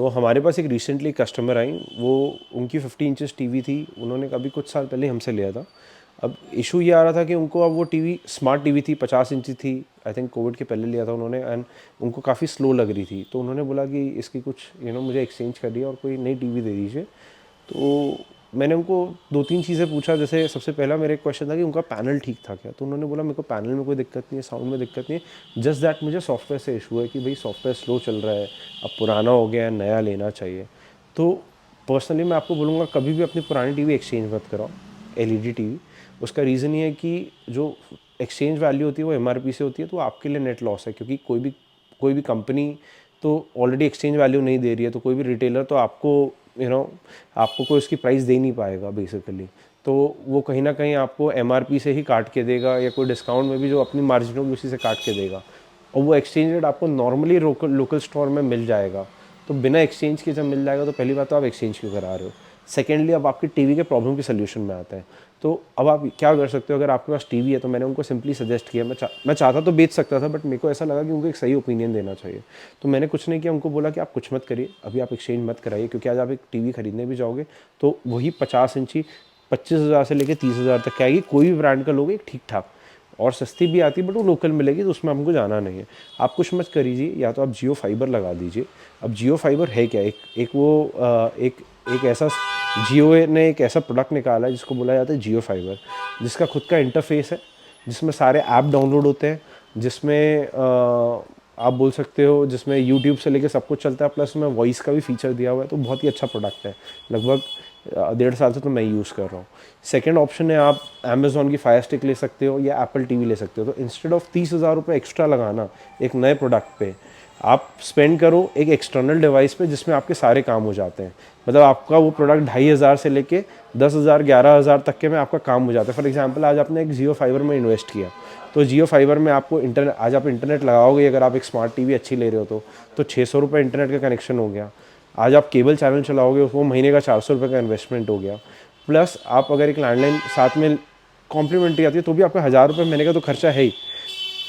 हमारे पास एक recently customer I, वो उनकी 50 इंचेस टीवी थी, उन्होंने कभी कुछ साल पहले हमसे लिया था। अब इशू ये आ रहा था कि उनको अब वो टीवी स्मार्ट टीवी थी, 50 इंच थी, आई थिंक कोविड के पहले लिया था उन्होंने, एंड उनको काफ़ी स्लो लग रही थी। तो उन्होंने बोला कि इसकी कुछ मुझे एक्सचेंज करनी है और कोई नई टीवी दे दीजिए। तो मैंने उनको 2-3 चीज़ें पूछा। जैसे सबसे पहला मेरा एक क्वेश्चन था कि उनका पैनल ठीक था क्या? तो उन्होंने बोला मेरे को पैनल में कोई दिक्कत नहीं है, साउंड में दिक्कत नहीं है, जस्ट दैट मुझे सॉफ्टवेयर से इशू है कि भाई सॉफ्टवेयर स्लो चल रहा है, अब पुराना हो गया है, नया लेना चाहिए। तो पर्सनली मैं आपको बोलूँगा कभी भी अपनी पुरानी टीवी एक्सचेंज मत कराओ, एलईडी टीवी। उसका रीज़न ये है कि जो एक्सचेंज वैल्यू होती है वो एमआरपी से होती है, तो आपके लिए नेट लॉस है, क्योंकि कोई भी कंपनी तो ऑलरेडी एक्सचेंज वैल्यू नहीं दे रही है, तो कोई भी रिटेलर तो आपको आपको कोई उसकी प्राइस दे नहीं पाएगा बेसिकली। तो वो कहीं ना कहीं आपको एमआरपी से ही काट के देगा, या कोई डिस्काउंट में भी जो अपनी मार्जिन होगी उसी से काट के देगा, और वो एक्सचेंज रेट आपको नॉर्मली लोकल स्टोर में मिल जाएगा। तो बिना एक्सचेंज के जब मिल जाएगा तो पहली बात तो आप एक्सचेंज क्यों करा रहे हो। सेकेंडली, अब आपकी टीवी के प्रॉब्लम के सोल्यूशन में आता है। तो अब आप क्या कर सकते हो, अगर आपके पास टीवी है तो मैंने उनको सिंपली सजेस्ट किया, मैं चाहता तो बेच सकता था, बट मेरे को ऐसा लगा कि उनको एक सही ओपिनियन देना चाहिए। तो मैंने कुछ नहीं किया, उनको बोला कि आप कुछ मत करिए, अभी आप एक्सचेंज मत कराइए, क्योंकि आज आप एक टीवी खरीदने भी जाओगे तो वही 50 इंची 25,000 से लेकर 30,000 तक की आएगी। कोई भी ब्रांड का लोगे एक ठीक ठाक, और सस्ती भी आती है, बट वो लोकल मिलेगी, तो उसमें हमको जाना नहीं है। आप कुछ मत करिए, या तो आप जियो फाइबर लगा दीजिए। अब जियो फाइबर है क्या? एक ऐसा जियो ने एक ऐसा प्रोडक्ट निकाला है जिसको बोला जाता है जियो फाइबर, जिसका खुद का इंटरफेस है, जिसमें सारे ऐप डाउनलोड होते हैं, जिसमें आप बोल सकते हो जिसमें यूट्यूब से लेके सब कुछ चलता है, प्लस में वॉइस का भी फीचर दिया हुआ है। तो बहुत ही अच्छा प्रोडक्ट है, लगभग 1.5 साल से तो मैं यूज़ कर रहा हूँ। सेकेंड ऑप्शन है, आप अमेज़ॉन की फायर स्टिक ले सकते हो या एप्पल टीवी ले सकते हो। तो इंस्टेड ऑफ 30,000 रुपये एक्स्ट्रा लगाना एक नए प्रोडक्ट पे, आप स्पेंड करो एक एक्सटर्नल डिवाइस पे जिसमें आपके सारे काम हो जाते हैं। मतलब आपका वो प्रोडक्ट 2,500 से लेके 10,000 11,000 तक के में आपका काम हो जाता है। फॉर एग्जांपल, आज आपने एक जियो फाइबर में इन्वेस्ट किया, तो जियो फाइबर में आपको इंटरनेट, आज आप इंटरनेट लगाओगे, अगर आप एक स्मार्ट टीवी अच्छी ले रहे हो तो 600 रुपये इंटरनेट का कनेक्शन हो गया। आज आप केबल चैनल चलाओगे, वो महीने का 400 रुपये का इन्वेस्टमेंट हो गया। प्लस आप अगर एक लैंडलाइन साथ में कॉम्प्लीमेंट्री आती है तो भी आपका 1,000 रुपये महीने का तो खर्चा है ही,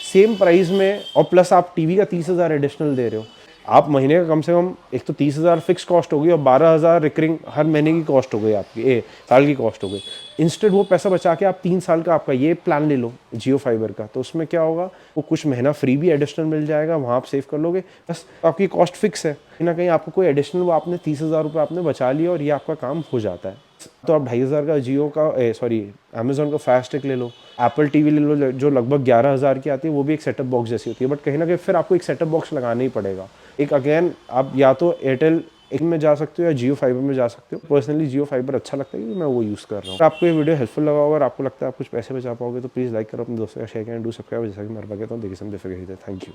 सेम प्राइस में। और प्लस आप टीवी का 30,000 एडिशनल दे रहे हो। आप महीने का कम से कम, एक तो 30,000 फिक्स कॉस्ट होगी और 12,000 रिकरिंग हर महीने की कॉस्ट हो गई आपकी, साल की कॉस्ट हो गई। इंस्टेड वो पैसा बचा के आप 3 साल का आपका ये प्लान ले लो जियो फाइबर का, तो उसमें क्या होगा, वो कुछ महीना फ्री भी एडिशनल मिल जाएगा, वहाँ आप सेव कर लोगे, बस आपकी कॉस्ट फिक्स है। कहीं ना कहीं आपको कोई एडिशनल, वो आपने 30,000 रुपये आपने बचा लिया और ये आपका काम हो जाता है। तो आप 2,500 का जियो का, सॉरी, अमेजोन का फायर स्टिक ले लो, एप्पल टीवी ले लो जो लगभग 11,000 की आती है, वो भी एक सेटअप बॉक्स जैसी होती है, बट कहीं ना कहीं फिर आपको एक सेटअप बॉक्स लगाना ही पड़ेगा। एक अगेन, आप या तो एयरटेल एक में जा सकते हो या जियो फाइबर में जा सकते हो। पर्सनली जियो फाइबर अच्छा लगता है क्योंकि मैं वो यूज़ कर रहा हूँ। आपको ये वीडियो हेल्पफुल लगा होगा और आपको लगता है आप कुछ पैसे बचा पाओगे, तो प्लीज़ लाइक करो, अपने दोस्तों का शेयर करें, डू सब्सक्राइब, जैसा कि मैं बात कहता हूँ। देखिए समझे फिर। Thank you.